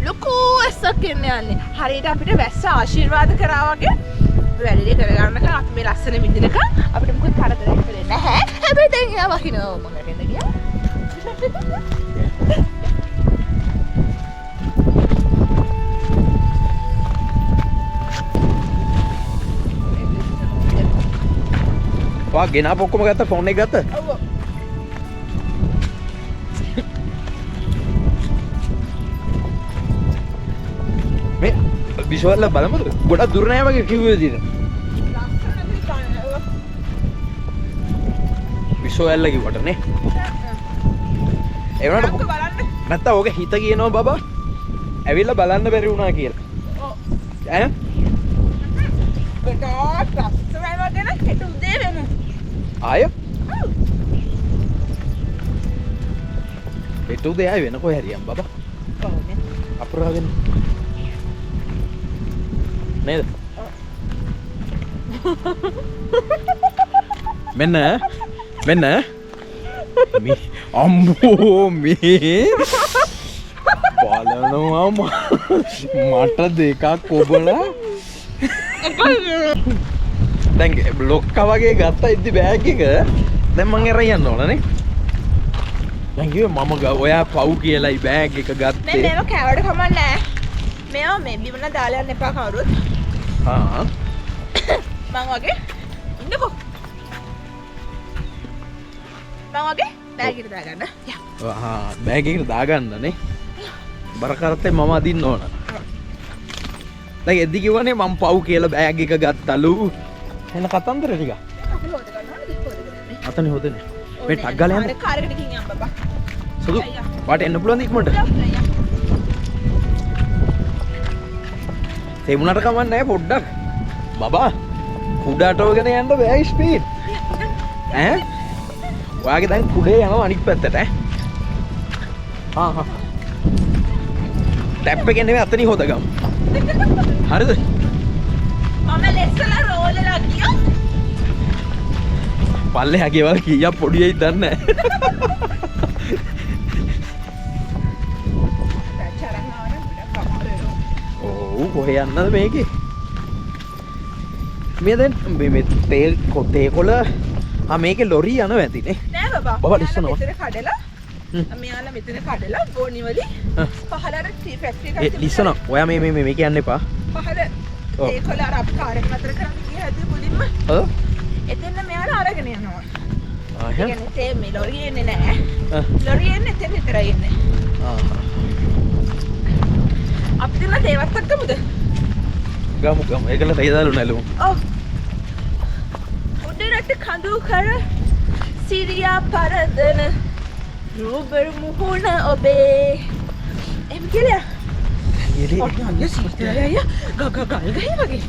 B: ලොකු ඇස්සක් එන්නේ යන්නේ. හරියට අපිට වැස්ස ආශිර්වාද කරා වගේ වැඩේ කරගන්නක අපි මේ ලස්සන විදිහක අපිට මොකද කරදරයක් වෙන්නේ නැහැ. හැබැයි දැන් එයා වහිනවා මම එන්න ගියා.
C: වා ගෙනාපු ඔක්කොම ගත්ත ෆෝන් එක ගත්ත?
B: ඔව්.
C: මේ විශ්වල්ල බලමුද? ගොඩක් දුර නෑ වගේ කිව්වේ විදිහට. විශ්වල්ල කිව්වට නේ. ඒ වුණාට නැත්තම් ඔගේ හිත කියනවා බබා. ඇවිල්ලා බලන්න බැරි වුණා කියලා.
B: ඔව්.
C: ඈ?
B: ගොඩක් ලස්සනයි වගේ හෙට උදේ වෙමු.
C: ආය එටු දෙයයි වෙන කොයි හරියම් බබා අපුරාගෙන නේද මෙන්න මේ අම්බෝ මේ බලනවා මට දෙකක් කොබලා දැන් බ්ලොක්ක වගේ ගත්තා ඉද්දි බෑග් එක දැන් මං එරන් යන්න ඕනනේ දැන් කිව්වේ මම ඔයා පව් කියලායි බෑග් එක ගත්තේ
B: මේව කෑවට කමක් නැහැ මේවා මේ බිමන දාලා යන්න එපා කවුරුත්
C: ආ
B: මං වගේ ඉන්නකෝ මං වගේ බෑග් එකට දාගන්න
C: බෑග් එකට දාගන්නනේ බර කරත්තේ මම අදින්න ඕන දැන් එද්දි කිව්වනේ මම පව් කියලා බෑග් එක ගත්තලු එන කතන්දර ටික අතනේ හොදනේ මේ ටක් ගාලා යන්න
B: කාර් එකට ගිහින් යන්න බබා
C: සුදු වාට එන්න පුළුවන්ද ඉක්මනට තේමුණට කමක් නැහැ පොඩ්ඩක් බබා කුඩට ඔගෙන යන්න බෑ ස්පීඩ් ඈ ඔයාගේ දැන් කුඩේ යනවා අනිත් පැත්තට ඈ ටැප් එකෙන් නෙවෙයි අතනින් හොදගමු හරිද
B: මම ලෙස්සලා රෝලලා ගියා
C: පල්ලෙහා ගෙවල් කීයක් පොඩියයි දන්නේ ඔව් කොහෙ යන්නද මේකේ මේ දැන් මේ තේල් කොළ මේකේ ලොරි යනවා ඇතිනේ
B: නෑ බබා
C: බබා ලිස්සනවා
B: මෙතන කඩලා මෙයාලා මෙතන කඩලා ගෝනි වලින් පහලට ටී ෆැක්ටරි එකට
C: ලිස්සනවා ඔයා මේ කියන්න එපා
B: පහල ඒ කොළ අර අපි කාර් එක නතර කරන්න ගියා ඇද්දි මුලින්ම
C: ඔව්
B: එතන මෙයාලා අරගෙන යනවා
C: ආ
B: ඒ කියන්නේ තේ මේ ලොරිය එන්නේ නෑ ලොරිය එන්නේ එතන විතරයි එන්නේ අපි දෙන්න තේවත් එක්කමුද
C: ගමු ඒකල තේදාලු නැලු
B: ඔව් උඩරට කඳු කර සිරියා පරදන රූබර් මුහුණ ඔබේ එම් කියලා
C: ඊලේ
B: අය සිස්ටර් අය ගල් ගහේ වගේ